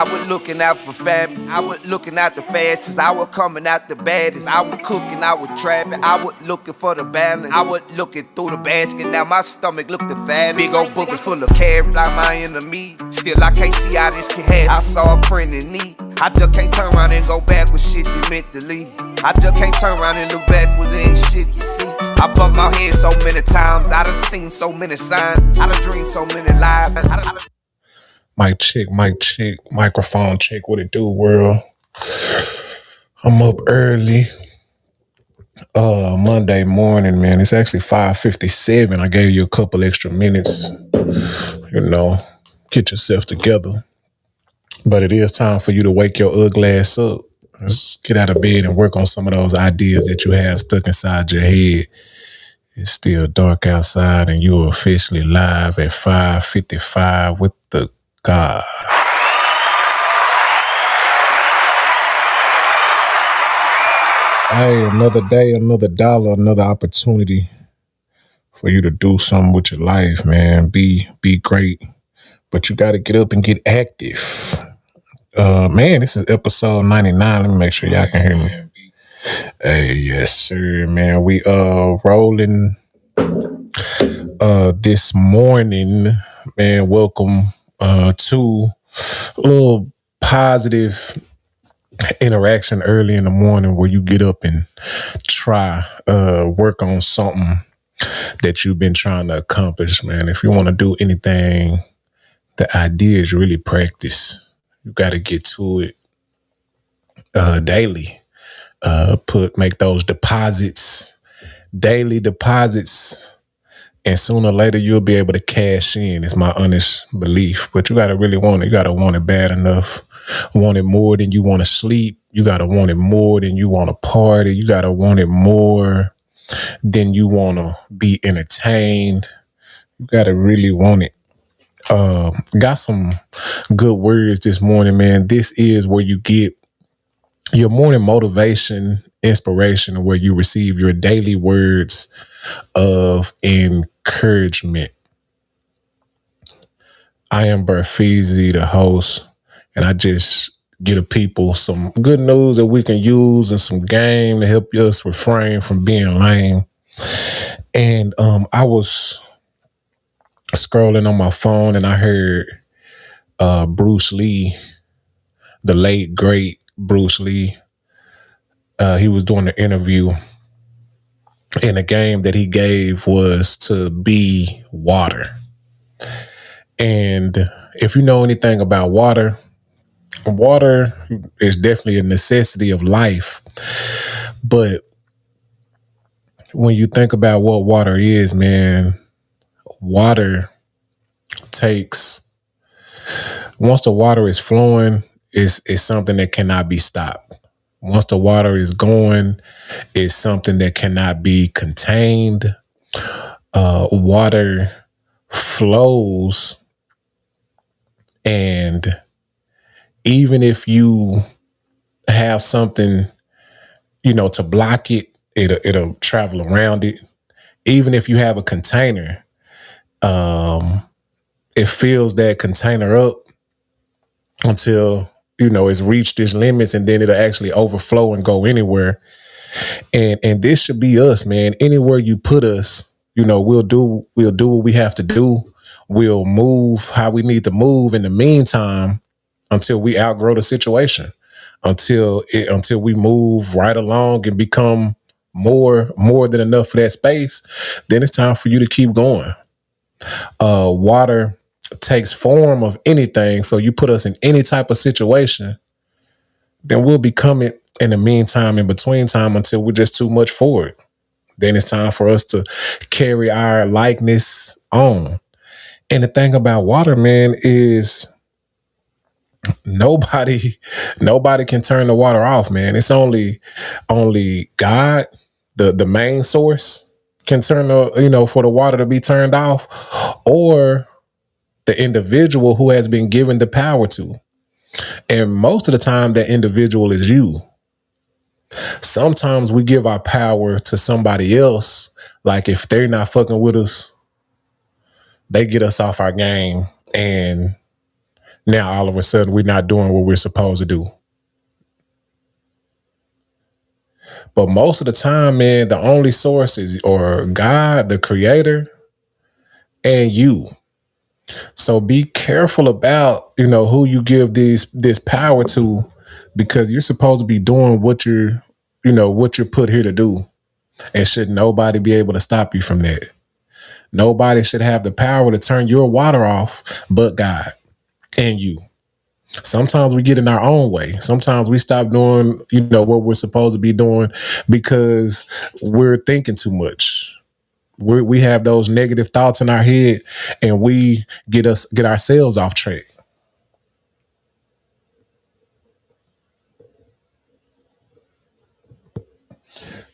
I was looking out for family. I was looking out the fastest. I was coming out the baddest. I was cooking, I was trapping. I was looking for the balance. I was looking through the basket. Now my stomach looked the fattest. Big old boogers full of carrots like my enemy. Still I can't see how this can happen. I saw a friend in need. I just can't turn around and go back with shit that meant to leave. I just can't turn around and look backwards, there ain't shit to see. I bumped my head so many times. I done seen so many signs. I done dreamed so many lives. Mic check, microphone check. What it do, world? I'm up early. Monday morning, man. It's actually 5:57. I gave you a couple extra minutes, get yourself together. But it is time for you to wake your ugly ass up. Let's get out of bed and work on some of those ideas that you have stuck inside your head. It's still dark outside and you're officially live at 5:55 with the God. Hey, another day, another dollar, another opportunity for you to do something with your life, man. Be great, but you got to get up and get active. Man, this is episode 99. Let me make sure y'all can hear me. Hey, yes, sir, man. We rolling this morning, man. Welcome to a little positive interaction early in the morning where you get up and try work on something that you've been trying to accomplish, man. If you want to do anything, the idea is really practice. You got to get to it daily. Make those deposits, daily deposits, and sooner or later you'll be able to cash in. It's my honest belief. But you got to really want it. You got to want it bad enough. Want it more than you want to sleep. You got to want it more than you want to party. You got to want it more than you want to be entertained. You got to really want it. Got some good words this morning, man. This is where you get your morning motivation, inspiration, where you receive your daily words of encouragement. I am BearFeezie, the host, and I just get the people some good news that we can use and some game to help us refrain from being lame. And I was scrolling on my phone and I heard Bruce Lee, the late, great Bruce Lee. He was doing an interview, and the game that he gave was to be water. And if you know anything about water, water is definitely a necessity of life. But when you think about what water is, man, water takes, once the water is flowing, is something that cannot be stopped. Once the water is going, it's something that cannot be contained. Water flows, and even if you have something, to block it, it'll travel around it. Even if you have a container, it fills that container up until it's reached its limits, and then it'll actually overflow and go anywhere. And this should be us, man. Anywhere you put us, we'll do what we have to do. We'll move how we need to move in the meantime until we outgrow the situation, until we move right along and become more than enough for that space. Then it's time for you to keep going. Water takes form of anything. So you put us in any type of situation, then we'll become it in the meantime, in between time, until we're just too much for it. Then it's time for us to carry our likeness on. And the thing about water, man, is nobody can turn the water off, man. It's only God, the main source, can turn for the water to be turned off, or the individual who has been given the power to. And most of the time, that individual is you. Sometimes we give our power to somebody else. Like if they're not fucking with us, they get us off our game and Now all of a sudden we're not doing what we're supposed to do. But most of the time, man, the only source is or God, the creator, and you. So be careful about, who you give this power to, because you're supposed to be doing what you're put here to do. And should nobody be able to stop you from that. Nobody should have the power to turn your water off but God and you. Sometimes we get in our own way. Sometimes we stop doing, what we're supposed to be doing because we're thinking too much. We have those negative thoughts in our head, and we get ourselves off track.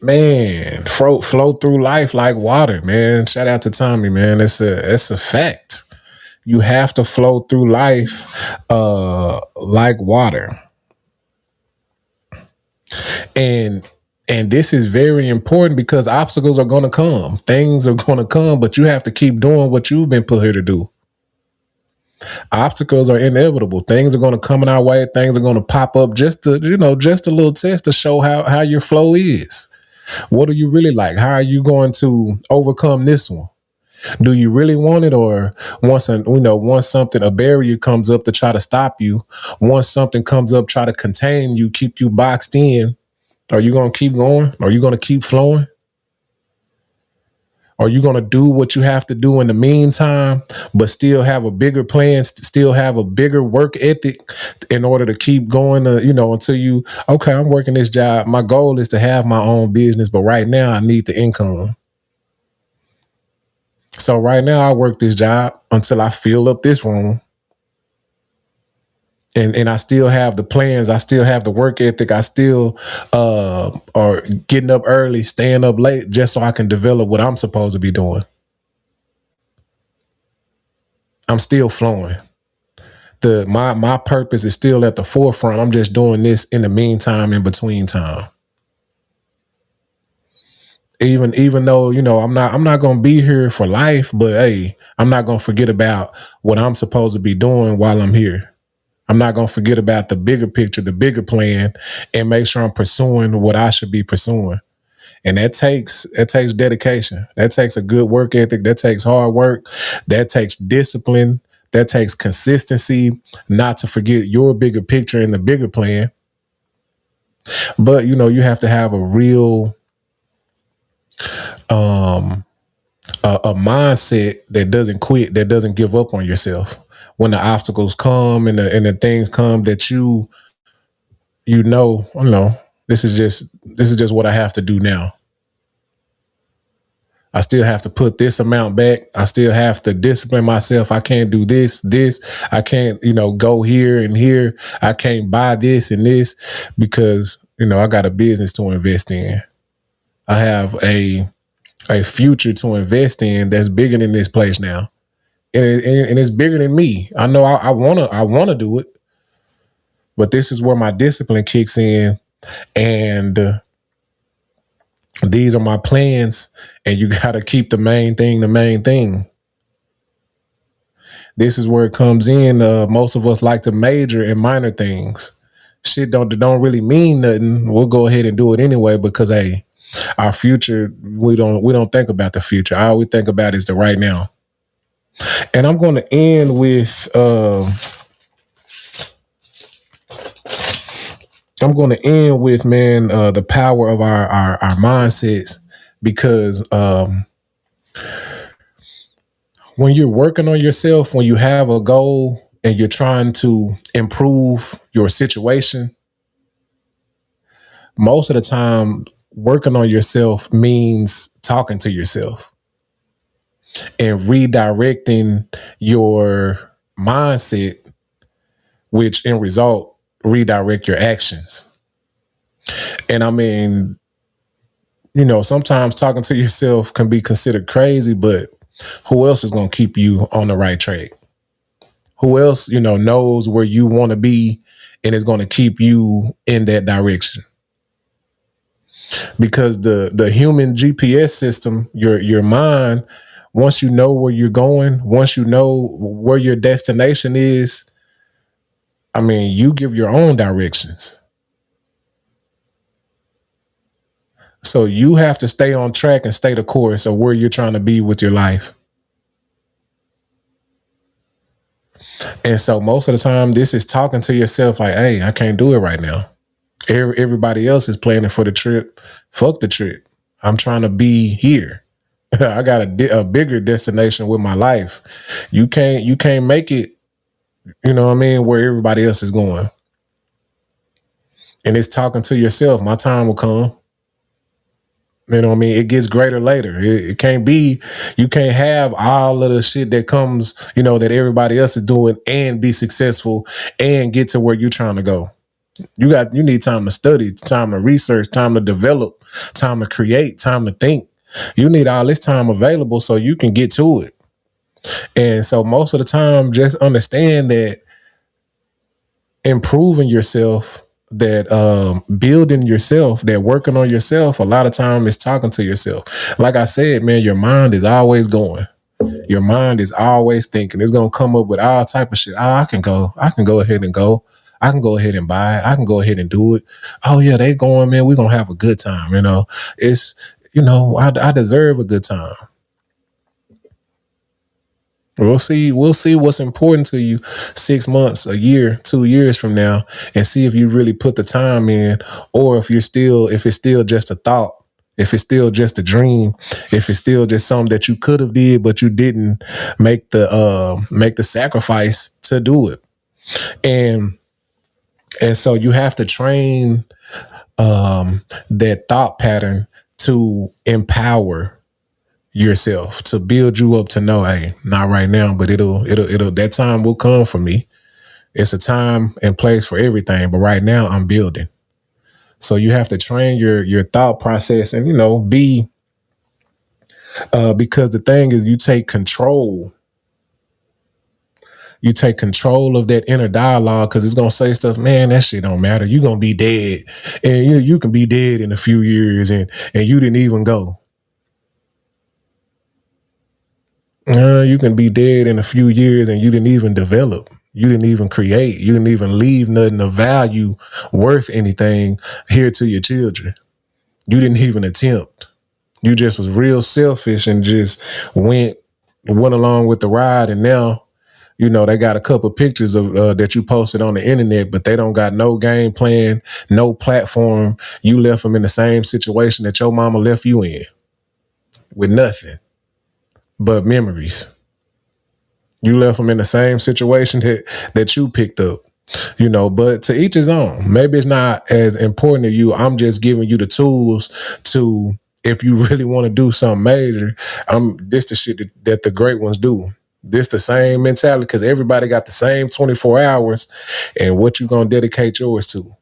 Man, flow through life like water, man. Shout out to Tommy, man. It's a fact. You have to flow through life like water. And this is very important because obstacles are going to come. Things are going to come, but you have to keep doing what you've been put here to do. Obstacles are inevitable. Things are going to come in our way. Things are going to pop up just a little test to show how your flow is. What do you really like? How are you going to overcome this one? Do you really want it, or once something, a barrier comes up to try to stop you, once something comes up, try to contain you, keep you boxed in, are you going to keep going? Are you going to keep flowing? Are you going to do what you have to do in the meantime, but still have a bigger plan, still have a bigger work ethic in order to keep going, until okay, I'm working this job. My goal is to have my own business, but right now I need the income. So right now I work this job until I fill up this room. And I still have the plans. I still have the work ethic. I still are getting up early, staying up late, just so I can develop what I'm supposed to be doing. I'm still flowing. My purpose is still at the forefront. I'm just doing this in the meantime, in between time. Even though, I'm not gonna be here for life, but hey, I'm not gonna forget about what I'm supposed to be doing while I'm here. I'm not going to forget about the bigger picture, the bigger plan, and make sure I'm pursuing what I should be pursuing. And that takes dedication. That takes a good work ethic. That takes hard work. That takes discipline. That takes consistency, not to forget your bigger picture and the bigger plan. But, you have to have a real a mindset that doesn't quit, that doesn't give up on yourself. When the obstacles come and the things come that this is just what I have to do now. I still have to put this amount back. I still have to discipline myself. I can't do this. I can't, go here and here. I can't buy this and this because, I got a business to invest in. I have a future to invest in that's bigger than this place now. And it's bigger than me. I know I want to do it, but this is where my discipline kicks in, and these are my plans. And you got to keep the main thing the main thing. This is where it comes in. Most of us like to major in minor things. Shit don't really mean nothing. We'll go ahead and do it anyway because hey, our future, we don't think about the future. All we think about is the right now. And I'm going to end with man, the power of our mindsets, because when you're working on yourself, when you have a goal and you're trying to improve your situation, most of the time working on yourself means talking to yourself and redirecting your mindset, which in result redirect your actions. And I mean, sometimes talking to yourself can be considered crazy, but who else is going to keep you on the right track? Who else, knows where you want to be and is going to keep you in that direction? Because the human GPS system, your mind, once you know where you're going, once you know where your destination is, I mean, you give your own directions. So you have to stay on track and stay the course of where you're trying to be with your life. And so most of the time, this is talking to yourself like, hey, I can't do it right now. Everybody else is planning for the trip. Fuck the trip. I'm trying to be here. I got a bigger destination with my life. You can't make it, you know what I mean, where everybody else is going. And it's talking to yourself. My time will come. You know what I mean? It gets greater later. It can't be, you can't have all of the shit that comes, you know, that everybody else is doing and be successful and get to where you're trying to go. You need time to study, time to research, time to develop, time to create, time to think. You need all this time available so you can get to it. And so most of the time, just understand that improving yourself, that building yourself, that working on yourself, a lot of time is talking to yourself. Like I said, man, your mind is always going. Your mind is always thinking. It's gonna come up with all type of shit. Oh, I can go ahead and go. I can go ahead and buy it. I can go ahead and do it. Oh yeah, they going, man. We're gonna have a good time. You know, it's, you know, I deserve a good time. We'll see what's important to you 6 months, a year, 2 years from now, and see if you really put the time in, or if it's still just a thought, if it's still just a dream, if it's still just something that you could have did, but you didn't make the sacrifice to do it. And so you have to train that thought pattern to empower yourself, to build you up to know, hey, not right now, but it'll that time will come for me. It's a time and place for everything, but right now I'm building. So you have to train your thought process, and, you know, because the thing is, you take control of that inner dialogue, because it's gonna say stuff, man, that shit don't matter. You're gonna be dead, and you can be dead in a few years, and you didn't even go. You can be dead in a few years and you didn't even develop. You didn't even create. You didn't even leave nothing of value worth anything here to your children. You didn't even attempt. You just was real selfish and just went along with the ride. And now, you know, they got a couple pictures of that you posted on the internet, but they don't got no game plan, no platform. You left them in the same situation that your mama left you in, with nothing but memories. You left them in the same situation that you picked up, you know, but to each his own. Maybe it's not as important to you. I'm just giving you the tools to, if you really want to do something major, this the shit that the great ones do. This the same mentality, because everybody got the same 24 hours, and what you going to dedicate yours to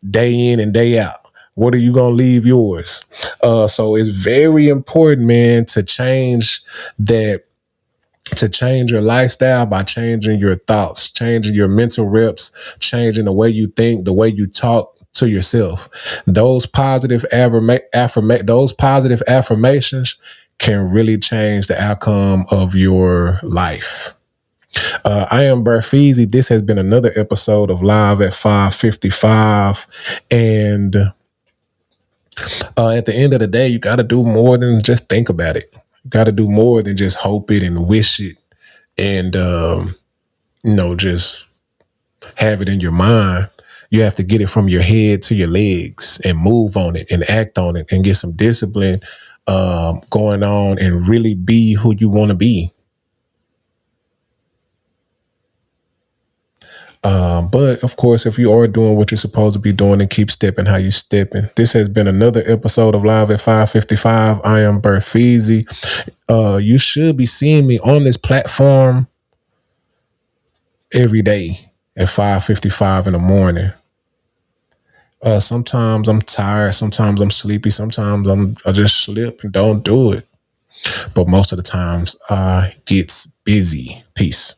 day in and day out. What are you going to leave yours? So it's very important, man, to change your lifestyle by changing your thoughts, changing your mental reps, changing the way you think, the way you talk to yourself. Those positive affirmations can really change the outcome of your life. I am BearFeezie. This has been another episode of Live at 5:55, and at the end of the day, you got to do more than just think about it. You got to do more than just hope it and wish it and, you know, just have it in your mind. You have to get it from your head to your legs and move on it and act on it and get some discipline going on and really be who you want to be. But of course, if you are doing what you're supposed to be doing, and keep stepping how you stepping. This has been another episode of Live at 5:55. I am BearFeezie. You should be seeing me on this platform every day at 5:55 in the morning. Sometimes I'm tired, sometimes I'm sleepy, sometimes I just slip and don't do it. But most of the times I gets busy. Peace.